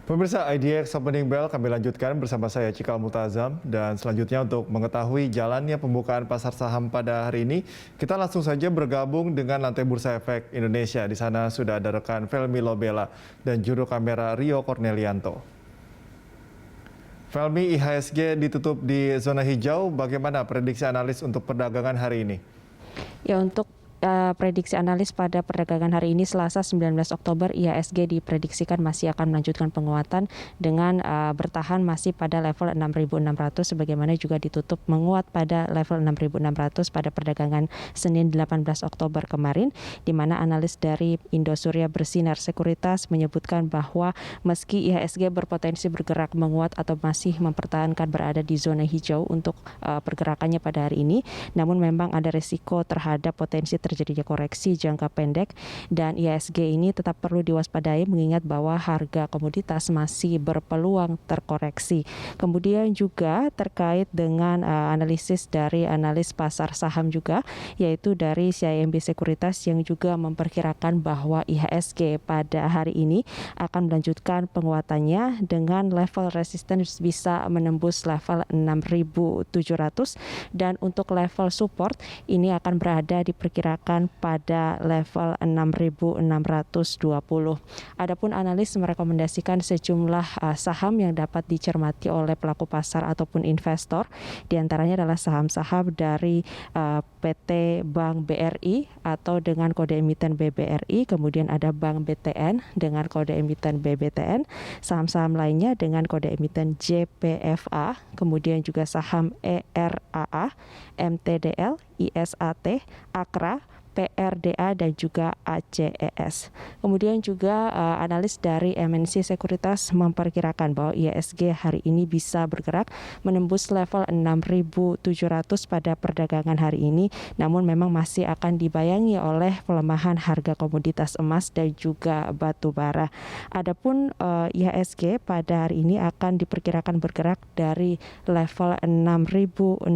Pemirsa IDX Opening Bell kami lanjutkan bersama saya Cikal Multazam, dan selanjutnya untuk mengetahui jalannya pembukaan pasar saham pada hari ini, kita langsung saja bergabung dengan Lantai Bursa Efek Indonesia. Di sana sudah ada rekan Felmi Lobela dan juru kamera Rio Cornelianto. Felmi, IHSG ditutup di zona hijau. Bagaimana prediksi analis untuk perdagangan hari ini? Ya, untuk prediksi analis pada perdagangan hari ini Selasa 19 Oktober, IHSG diprediksikan masih akan melanjutkan penguatan dengan bertahan masih pada level 6.600 sebagaimana juga ditutup menguat pada level 6.600 pada perdagangan Senin 18 Oktober kemarin, di mana analis dari Indosuria Bersinar Sekuritas menyebutkan bahwa meski IHSG berpotensi bergerak menguat atau masih mempertahankan berada di zona hijau untuk pergerakannya pada hari ini, namun memang ada resiko terhadap potensi terjadinya koreksi jangka pendek, dan IHSG ini tetap perlu diwaspadai mengingat bahwa harga komoditas masih berpeluang terkoreksi. Kemudian juga terkait dengan analisis dari analis pasar saham juga, yaitu dari CIMB Sekuritas yang juga memperkirakan bahwa IHSG pada hari ini akan melanjutkan penguatannya dengan level resistance bisa menembus level 6.700, dan untuk level support ini akan berada diperkirakan pada level 6.620. Adapun analis merekomendasikan sejumlah saham yang dapat dicermati oleh pelaku pasar ataupun investor. Di antaranya adalah saham-saham dari PT Bank BRI atau dengan kode emiten BBRI, kemudian ada Bank BTN dengan kode emiten BBTN, saham-saham lainnya dengan kode emiten JPFA, kemudian juga saham ERAA, MTDL, ISAT, Akra, PRDA, dan juga ACES. Kemudian juga analis dari MNC Sekuritas memperkirakan bahwa IHSG hari ini bisa bergerak menembus level 6.700 pada perdagangan hari ini, namun memang masih akan dibayangi oleh pelemahan harga komoditas emas dan juga batu bara. Adapun IHSG pada hari ini akan diperkirakan bergerak dari level 6.616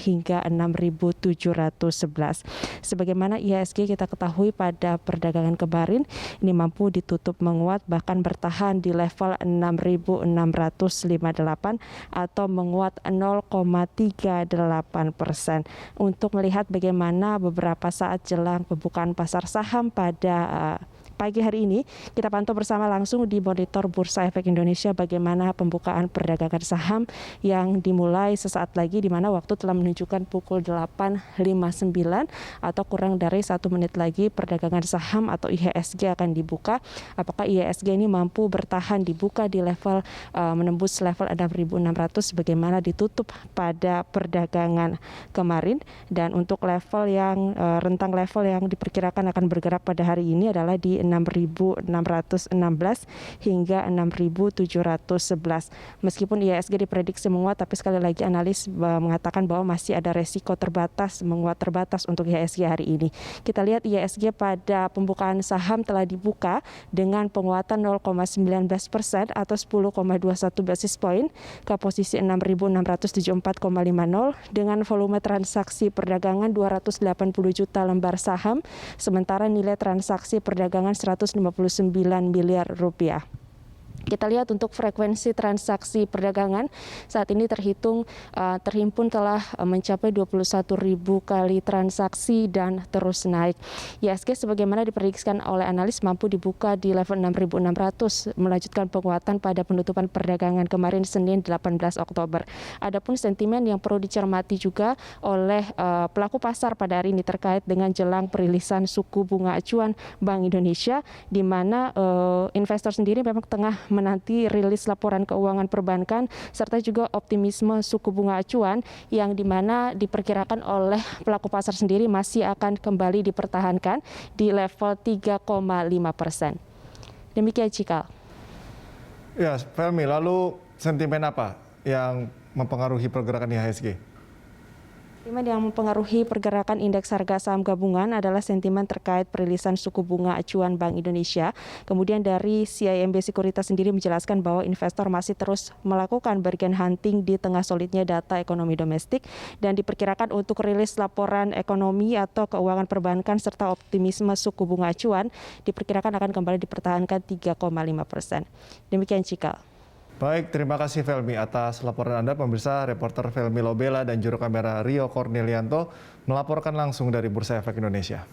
hingga 6.711. Sebagaimana IHSG kita ketahui pada perdagangan kemarin ini mampu ditutup menguat bahkan bertahan di level 6.658 atau menguat 0,38%. Untuk melihat bagaimana beberapa saat jelang pembukaan pasar saham pada pagi hari ini, kita pantau bersama langsung di monitor Bursa Efek Indonesia bagaimana pembukaan perdagangan saham yang dimulai sesaat lagi, di mana waktu telah menunjukkan pukul 8.59 atau kurang dari 1 menit lagi perdagangan saham atau IHSG akan dibuka. Apakah IHSG ini mampu bertahan dibuka di level menembus level 6.600 sebagaimana ditutup pada perdagangan kemarin, dan untuk level yang rentang level yang diperkirakan akan bergerak pada hari ini adalah di 6.616 hingga 6.711. Meskipun IHSG diprediksi menguat, tapi sekali lagi analis mengatakan bahwa masih ada resiko terbatas, menguat terbatas untuk IHSG hari ini. Kita lihat IHSG pada pembukaan saham telah dibuka dengan penguatan 0,19% atau 10,21 basis point ke posisi 6.674,50 dengan volume transaksi perdagangan 280 juta lembar saham, sementara nilai transaksi perdagangan 159 miliar rupiah. Kita lihat untuk frekuensi transaksi perdagangan saat ini terhimpun telah mencapai 21.000 kali transaksi dan terus naik. IHSG sebagaimana diprediksikan oleh analis mampu dibuka di level 6.600 melanjutkan penguatan pada penutupan perdagangan kemarin Senin 18 Oktober. Adapun sentimen yang perlu dicermati juga oleh pelaku pasar pada hari ini terkait dengan jelang perilisan suku bunga acuan Bank Indonesia, di mana investor sendiri memang tengah menanti rilis laporan keuangan perbankan serta juga optimisme suku bunga acuan yang dimana diperkirakan oleh pelaku pasar sendiri masih akan kembali dipertahankan di level 3,5%. Demikian Cikal. Ya, Felmi, lalu sentimen apa yang mempengaruhi pergerakan IHSG? Sentimen yang mempengaruhi pergerakan indeks harga saham gabungan adalah sentimen terkait perilisan suku bunga acuan Bank Indonesia. Kemudian dari CIMB Sekuritas sendiri menjelaskan bahwa investor masih terus melakukan bargain hunting di tengah solidnya data ekonomi domestik dan diperkirakan untuk rilis laporan ekonomi atau keuangan perbankan serta optimisme suku bunga acuan diperkirakan akan kembali dipertahankan 3,5%. Demikian Cikal. Baik, terima kasih Felmi atas laporan Anda. Pemirsa, reporter Felmi Lobela dan juru kamera Rio Cornelianto melaporkan langsung dari Bursa Efek Indonesia.